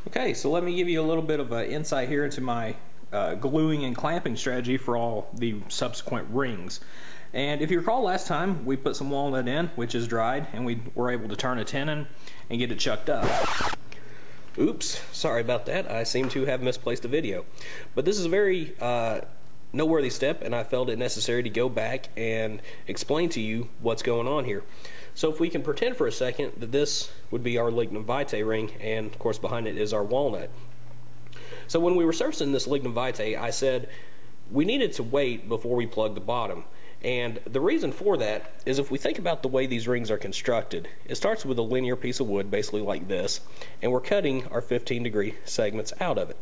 Okay, so let me give you a little bit of an insight here into my gluing and clamping strategy for all the subsequent rings. And if you recall last time, we put some walnut in, which is dried, and we were able to turn a tenon and get it chucked up. Oops, sorry about that. I seem to have misplaced the video. But this is a very noteworthy step, and I felt it necessary to go back and explain to you what's going on here. So if we can pretend for a second that this would be our lignum vitae ring, and of course behind it is our walnut. So when we were surfacing this lignum vitae, I said we needed to wait before we plug the bottom. And the reason for that is if we think about the way these rings are constructed, it starts with a linear piece of wood, basically like this, and we're cutting our 15-degree segments out of it.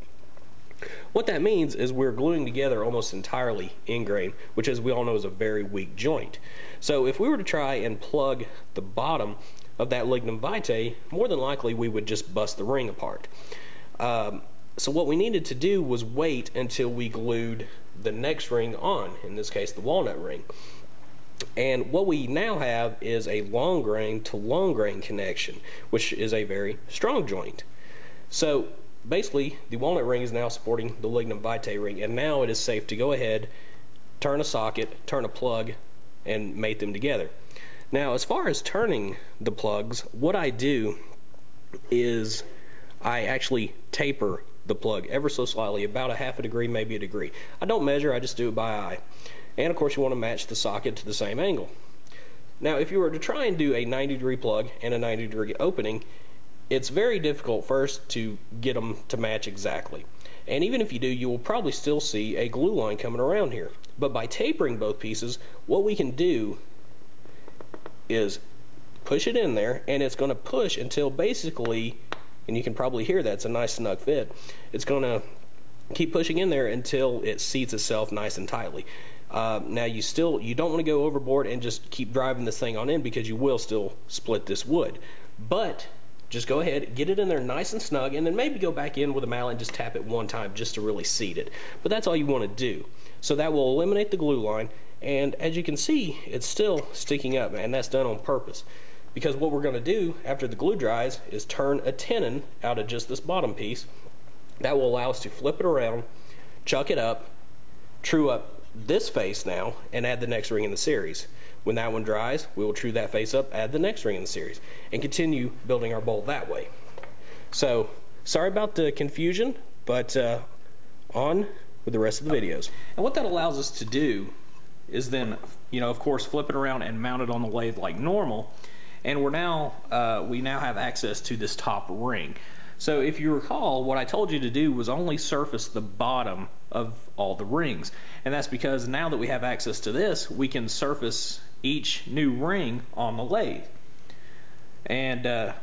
What that means is we're gluing together almost entirely in grain, which as we all know is a very weak joint. So if we were to try and plug the bottom of that lignum vitae, more than likely we would just bust the ring apart. So what we needed to do was wait until we glued the next ring on, in this case the walnut ring. And what we now have is a long grain to long grain connection, which is a very strong joint. So basically the walnut ring is now supporting the lignum vitae ring, and now it is safe to go ahead, turn a socket, turn a plug, and mate them together. Now as far as turning the plugs, what I do is I actually taper the plug ever so slightly, about a half a degree, maybe a degree. I don't measure, I just do it by eye. And of course you want to match the socket to the same angle. Now if you were to try and do a 90-degree plug and a 90-degree opening, it's very difficult first to get them to match exactly. And even if you do, you will probably still see a glue line coming around here. But by tapering both pieces, what we can do is push it in there, and it's going to push until basically, and you can probably hear that, it's a nice snug fit. It's going to keep pushing in there until it seats itself nice and tightly. Now you don't want to go overboard and just keep driving this thing on in, because you will still split this wood. But just go ahead, get it in there nice and snug, and then maybe go back in with a mallet and just tap it one time just to really seat it. But that's all you want to do. So that will eliminate the glue line, and as you can see, it's still sticking up, and that's done on purpose. Because what we're going to do after the glue dries is turn a tenon out of just this bottom piece. That will allow us to flip it around, chuck it up, true up this face now, and add the next ring in the series. When that one dries, we will true that face up, add the next ring in the series, and continue building our bowl that way. So, sorry about the confusion, but on with the rest of the videos. And what that allows us to do is then, of course, flip it around and mount it on the lathe like normal. And we now have access to this top ring. So if you recall, what I told you to do was only surface the bottom of all the rings. And that's because now that we have access to this, we can surface each new ring on the lathe. And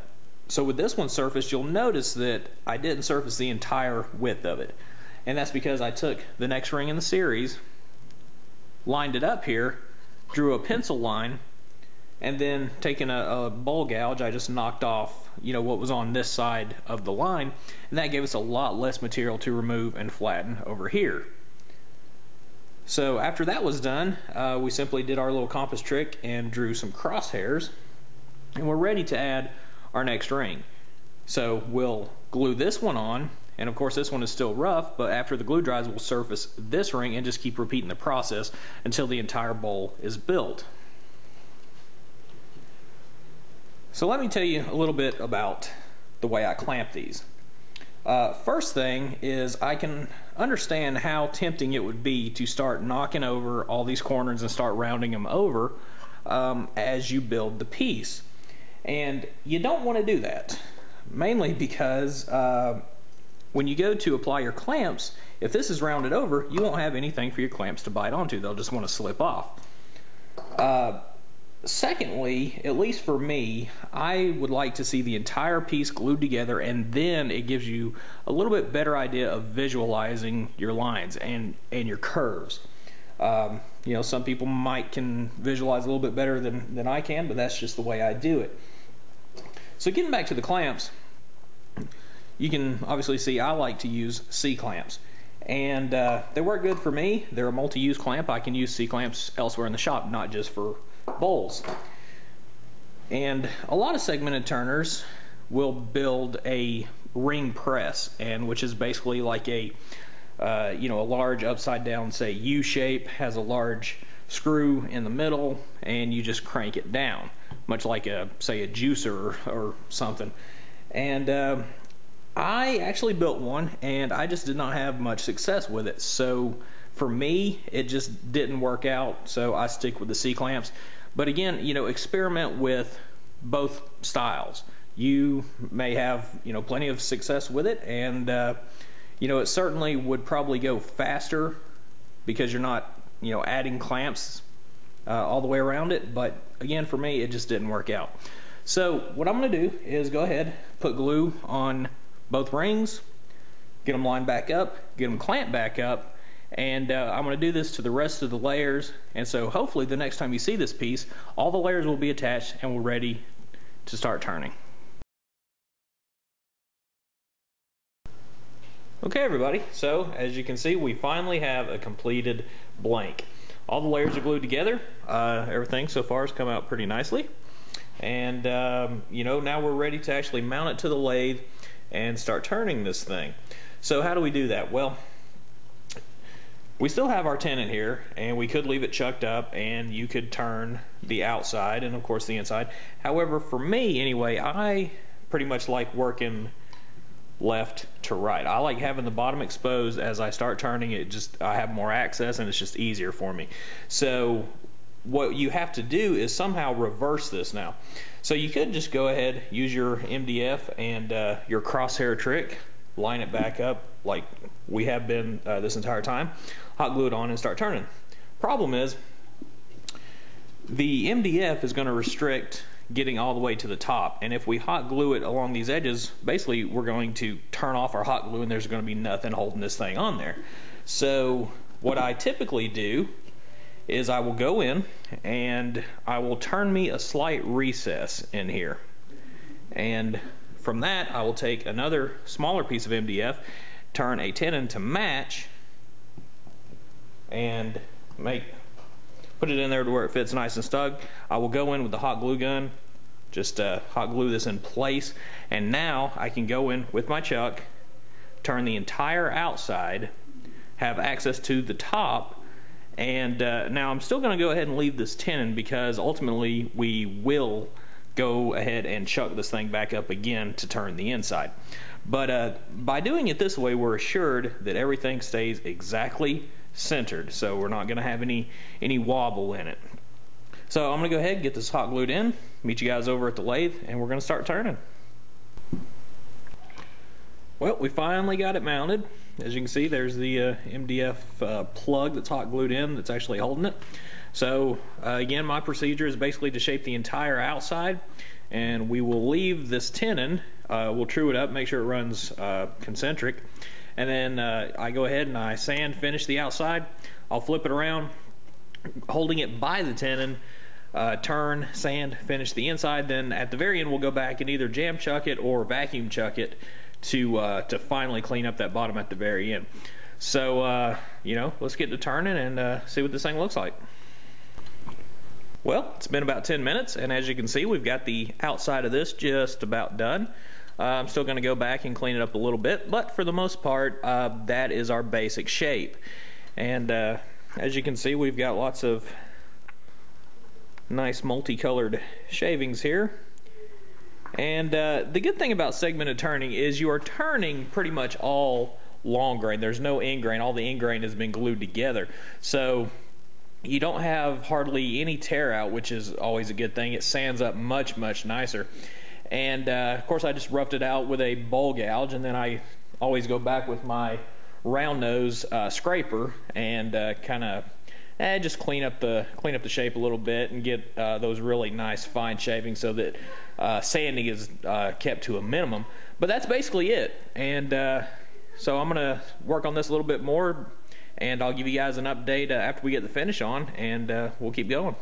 so with this one surfaced, you'll notice that I didn't surface the entire width of it. And that's because I took the next ring in the series, lined it up here, drew a pencil line, and then taking a bowl gouge, I just knocked off what was on this side of the line, and that gave us a lot less material to remove and flatten over here. So after that was done, we simply did our little compass trick and drew some crosshairs, and we're ready to add our next ring. So we'll glue this one on, and of course this one is still rough, but after the glue dries we'll surface this ring and just keep repeating the process until the entire bowl is built. So let me tell you a little bit about the way I clamp these. First thing is I can understand how tempting it would be to start knocking over all these corners and start rounding them over as you build the piece. And you don't want to do that, mainly because when you go to apply your clamps, if this is rounded over, you won't have anything for your clamps to bite onto. They'll just want to slip off. Secondly, at least for me, I would like to see the entire piece glued together, and then it gives you a little bit better idea of visualizing your lines and your curves. Some people can visualize a little bit better than I can, but that's just the way I do it. So getting back to the clamps, you can obviously see I like to use C-clamps. And they work good for me. They're a multi-use clamp. I can use C-clamps elsewhere in the shop, not just for bowls. And a lot of segmented turners will build a ring press, and which is basically like a a large upside down, say, U shape, has a large screw in the middle, and you just crank it down, much like say a juicer or something. And I actually built one, and I just did not have much success with it. So for me, it just didn't work out, so I stick with the C-clamps. But again, experiment with both styles. You may have, plenty of success with it, and it certainly would probably go faster because you're not, adding clamps all the way around it. But again, for me, it just didn't work out. So what I'm going to do is go ahead, put glue on both rings, get them lined back up, get them clamped back up, and I'm going to do this to the rest of the layers. And so hopefully the next time you see this piece, all the layers will be attached and we're ready to start turning. Okay everybody, so as you can see, we finally have a completed blank. All the layers are glued together. Everything so far has come out pretty nicely. And now we're ready to actually mount it to the lathe and start turning this thing. So how do we do that? Well, we still have our tenon here, and we could leave it chucked up and you could turn the outside and of course the inside. However, for me anyway, I pretty much like working left to right. I like having the bottom exposed. As I start turning it, I have more access and it's just easier for me. So what you have to do is somehow reverse this now. So you could just go ahead, use your MDF and your crosshair trick, line it back up like we have been this entire time, hot glue it on and start turning. Problem is, the MDF is going to restrict getting all the way to the top, and if we hot glue it along these edges, basically we're going to turn off our hot glue and there's going to be nothing holding this thing on there. So what I typically do is I will go in and I will turn me a slight recess in here, and from that I will take another smaller piece of MDF, turn a tenon to match, and put it in there to where it fits nice and snug. I will go in with the hot glue gun, just hot glue this in place, and now I can go in with my chuck, turn the entire outside, have access to the top. And now I'm still going to go ahead and leave this tenon because ultimately we will go ahead and chuck this thing back up again to turn the inside. But by doing it this way, we're assured that everything stays exactly centered, so we're not going to have any wobble in it. So I'm going to go ahead and get this hot glued in, meet you guys over at the lathe, and we're going to start turning. Well, we finally got it mounted. As you can see, there's the MDF plug that's hot glued in that's actually holding it. So again, my procedure is basically to shape the entire outside, and we will leave this tenon, we'll true it up, make sure it runs concentric, and then I go ahead and I sand finish the outside. I'll flip it around, holding it by the tenon, turn, sand, finish the inside. Then at the very end we'll go back and either jam chuck it or vacuum chuck it to finally clean up that bottom at the very end. So let's get to turning and see what this thing looks like. Well, it's been about 10 minutes, and as you can see, we've got the outside of this just about done. I'm still going to go back and clean it up a little bit, but for the most part, that is our basic shape. And as you can see, we've got lots of nice multicolored shavings here. And the good thing about segmented turning is you are turning pretty much all long grain. There's no end grain. All the end grain has been glued together. So you don't have hardly any tear out, which is always a good thing. It sands up much, much nicer. And of course I just roughed it out with a bowl gouge, and then I always go back with my round nose scraper and kind of just clean up the shape a little bit and get those really nice fine shavings so that sanding is kept to a minimum. But that's basically it. And so I'm gonna work on this a little bit more, and I'll give you guys an update after we get the finish on, and we'll keep going.